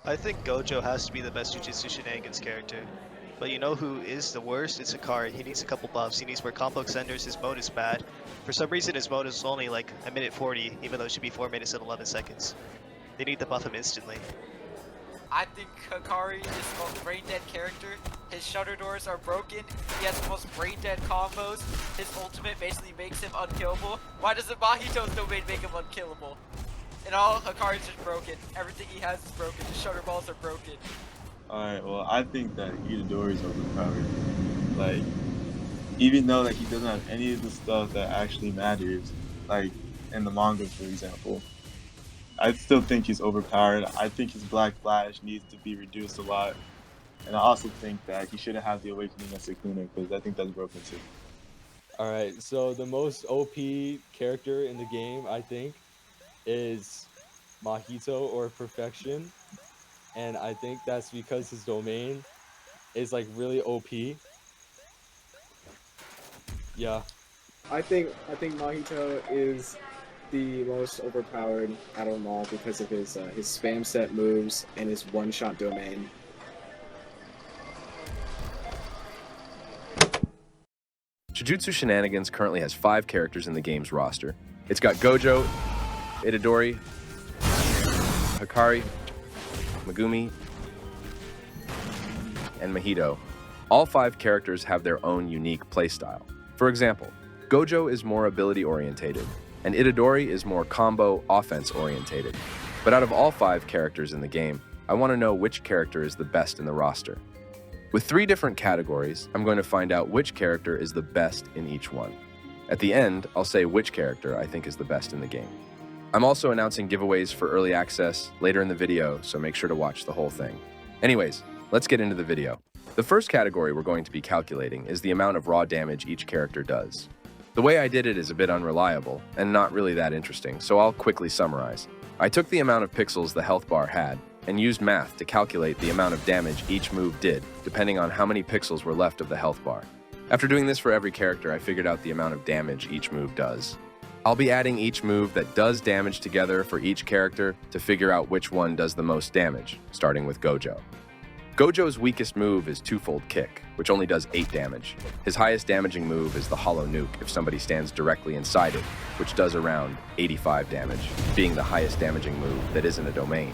I think Gojo has to be the best Jujutsu Shenanigans character. But you know who is the worst? It's Hakari. He needs a couple buffs. He needs more combo extenders. His mode is bad. For some reason, his mode is only like a minute 40, even though it should be 4 minutes and 11 seconds. They need to buff him instantly. I think Hakari is the most brain-dead character. His shutter doors are broken. He has the most brain-dead combos. His ultimate basically makes him unkillable. Why doesn't Mahito's domain make him unkillable? And all Hakari's just broken. Everything he has is broken. The shutter balls are broken. Alright, well, I think that Itadori is overpowered. Like, even though like he doesn't have any of the stuff that actually matters, like in the manga, for example, I still think he's overpowered. I think his Black Flash needs to be reduced a lot. And I also think that he shouldn't have the Awakening of Sukuna, because I think that's broken too. Alright, so the most OP character in the game, I think, is Mahito or Perfection. And I think that's because his domain is like really OP. Yeah. I think Mahito is the most overpowered out of them all because of his spam set moves and his one-shot domain. Jujutsu Shenanigans currently has 5 characters in the game's roster. It's got Gojo, Itadori, Hakari, Megumi, and Mahito. All 5 characters have their own unique playstyle. For example, Gojo is more ability-orientated, and Itadori is more combo offense-orientated. But out of all 5 characters in the game, I want to know which character is the best in the roster. With 3 different categories, I'm going to find out which character is the best in each one. At the end, I'll say which character I think is the best in the game. I'm also announcing giveaways for early access later in the video, so make sure to watch the whole thing. Anyways, let's get into the video. The first category we're going to be calculating is the amount of raw damage each character does. The way I did it is a bit unreliable and not really that interesting, so I'll quickly summarize. I took the amount of pixels the health bar had and used math to calculate the amount of damage each move did, depending on how many pixels were left of the health bar. After doing this for every character, I figured out the amount of damage each move does. I'll be adding each move that does damage together for each character to figure out which one does the most damage, starting with Gojo. Gojo's weakest move is Twofold Kick, which only does 8 damage. His highest damaging move is the Hollow Nuke if somebody stands directly inside it, which does around 85 damage, being the highest damaging move that isn't a domain.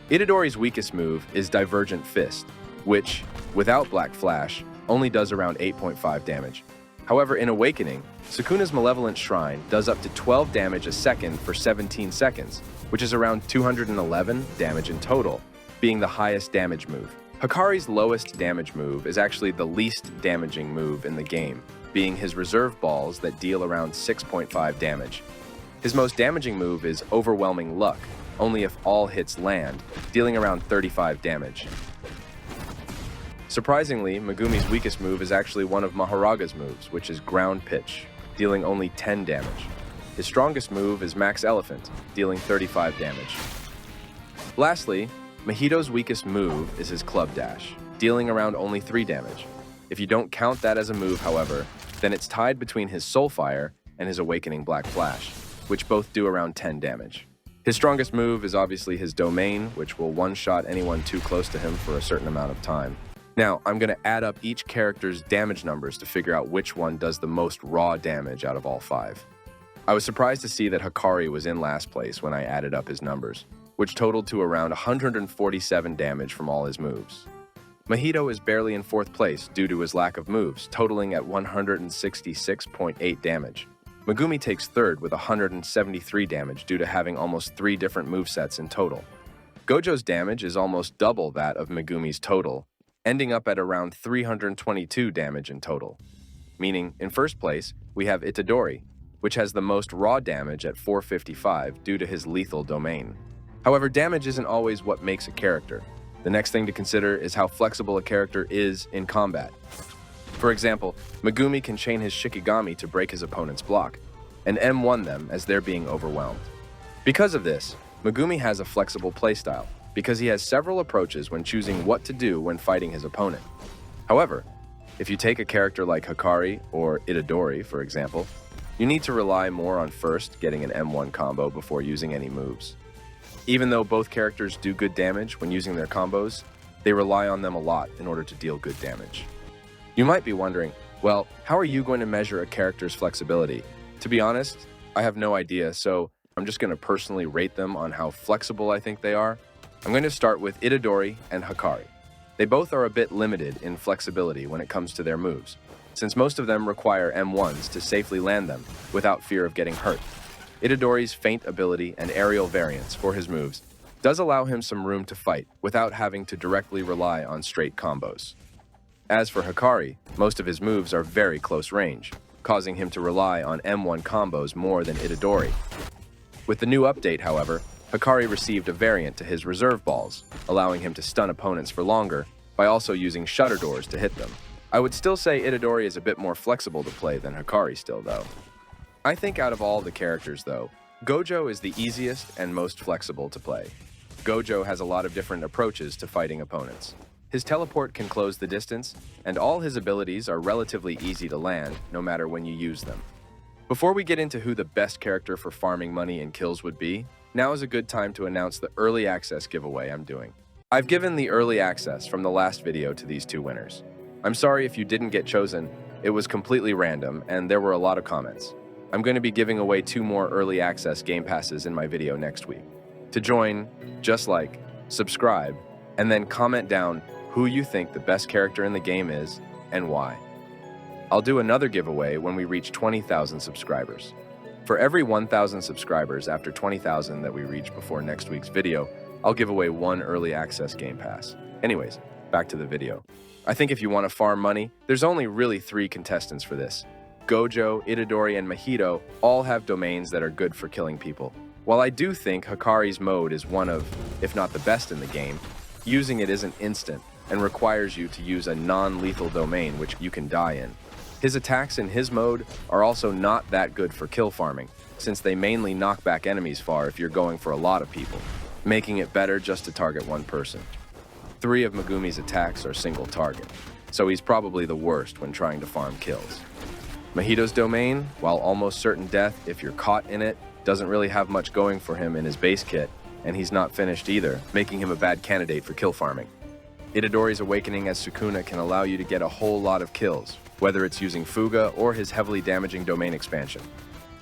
Itadori's weakest move is Divergent Fist, which, without Black Flash, only does around 8.5 damage. However, in Awakening, Sukuna's Malevolent Shrine does up to 12 damage a second for 17 seconds, which is around 211 damage in total, being the highest damage move. Hakari's lowest damage move is actually the least damaging move in the game, being his reserve balls that deal around 6.5 damage. His most damaging move is Overwhelming Luck, only if all hits land, dealing around 35 damage. Surprisingly, Megumi's weakest move is actually one of Maharaga's moves, which is Ground Pitch, dealing only 10 damage. His strongest move is Max Elephant, dealing 35 damage. Lastly, Mahito's weakest move is his Club Dash, dealing around only 3 damage. If you don't count that as a move, however, then it's tied between his Soulfire and his Awakening Black Flash, which both do around 10 damage. His strongest move is obviously his Domain, which will one-shot anyone too close to him for a certain amount of time. Now, I'm going to add up each character's damage numbers to figure out which one does the most raw damage out of all 5. I was surprised to see that Hakari was in last place when I added up his numbers, which totaled to around 147 damage from all his moves. Mahito is barely in 4th place due to his lack of moves, totaling at 166.8 damage. Megumi takes 3rd with 173 damage due to having almost 3 different movesets in total. Gojo's damage is almost double that of Megumi's total, ending up at around 322 damage in total. Meaning, in 1st place, we have Itadori, which has the most raw damage at 455 due to his lethal domain. However, damage isn't always what makes a character. The next thing to consider is how flexible a character is in combat. For example, Megumi can chain his Shikigami to break his opponent's block, and M1 them as they're being overwhelmed. Because of this, Megumi has a flexible playstyle, because he has several approaches when choosing what to do when fighting his opponent. However, if you take a character like Hakari or Itadori, for example, you need to rely more on first getting an M1 combo before using any moves. Even though both characters do good damage when using their combos, they rely on them a lot in order to deal good damage. You might be wondering, well, how are you going to measure a character's flexibility? To be honest, I have no idea, so I'm just going to personally rate them on how flexible I think they are. I'm going to start with Itadori and Hakari. They both are a bit limited in flexibility when it comes to their moves, since most of them require M1s to safely land them without fear of getting hurt. Itadori's feint ability and aerial variance for his moves does allow him some room to fight without having to directly rely on straight combos. As for Hakari, most of his moves are very close range, causing him to rely on M1 combos more than Itadori. With the new update, however, Hakari received a variant to his reserve balls, allowing him to stun opponents for longer by also using shutter doors to hit them. I would still say Itadori is a bit more flexible to play than Hakari still, though. I think out of all the characters, though, Gojo is the easiest and most flexible to play. Gojo has a lot of different approaches to fighting opponents. His teleport can close the distance, and all his abilities are relatively easy to land no matter when you use them. Before we get into who the best character for farming money and kills would be, now is a good time to announce the early access giveaway I'm doing. I've given the early access from the last video to these two winners. I'm sorry if you didn't get chosen, it was completely random and there were a lot of comments. I'm going to be giving away 2 more early access game passes in my video next week. To join, just like, subscribe, and then comment down who you think the best character in the game is and why. I'll do another giveaway when we reach 20,000 subscribers. For every 1,000 subscribers after 20,000 that we reach before next week's video, I'll give away 1 early access game pass. Anyways, back to the video. I think if you want to farm money, there's only really 3 contestants for this. Gojo, Itadori, and Mahito all have domains that are good for killing people. While I do think Hakari's mode is one of, if not the best in the game, using it isn't instant and requires you to use a non-lethal domain which you can die in. His attacks in his mode are also not that good for kill farming, since they mainly knock back enemies far if you're going for a lot of people, making it better just to target one person. 3 of Megumi's attacks are single target, so he's probably the worst when trying to farm kills. Mahito's domain, while almost certain death if you're caught in it, doesn't really have much going for him in his base kit, and he's not finished either, making him a bad candidate for kill farming. Itadori's awakening as Sukuna can allow you to get a whole lot of kills, whether it's using Fuga or his heavily damaging domain expansion.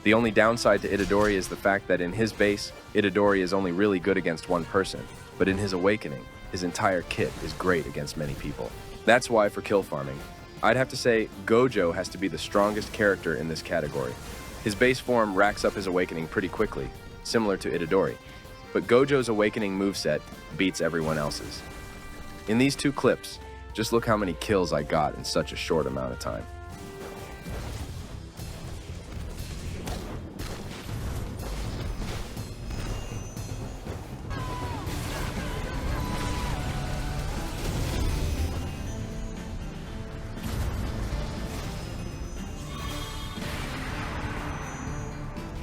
The only downside to Itadori is the fact that in his base, Itadori is only really good against one person, but in his awakening, his entire kit is great against many people. That's why for kill farming, I'd have to say Gojo has to be the strongest character in this category. His base form racks up his awakening pretty quickly, similar to Itadori, but Gojo's awakening moveset beats everyone else's. In these 2 clips, just look how many kills I got in such a short amount of time.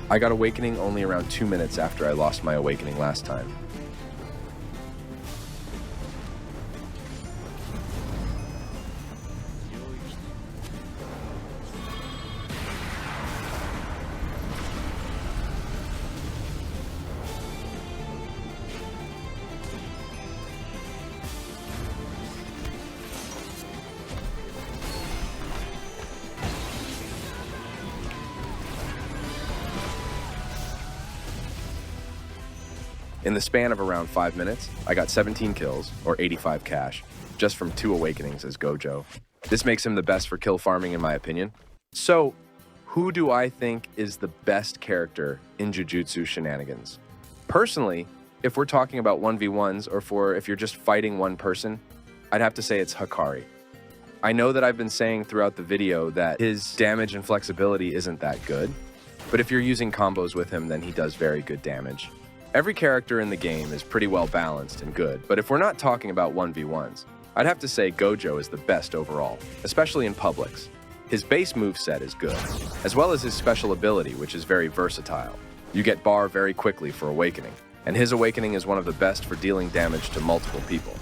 I got awakening only around 2 minutes after I lost my awakening last time. In the span of around 5 minutes, I got 17 kills, or 85 cash, just from 2 awakenings as Gojo. This makes him the best for kill farming in my opinion. So, who do I think is the best character in Jujutsu Shenanigans? Personally, if we're talking about 1v1s or if you're just fighting one person, I'd have to say it's Hakari. I know that I've been saying throughout the video that his damage and flexibility isn't that good, but if you're using combos with him, then he does very good damage. Every character in the game is pretty well balanced and good, but if we're not talking about 1v1s, I'd have to say Gojo is the best overall, especially in publics. His base moveset is good, as well as his special ability, which is very versatile. You get bar very quickly for awakening, and his awakening is one of the best for dealing damage to multiple people.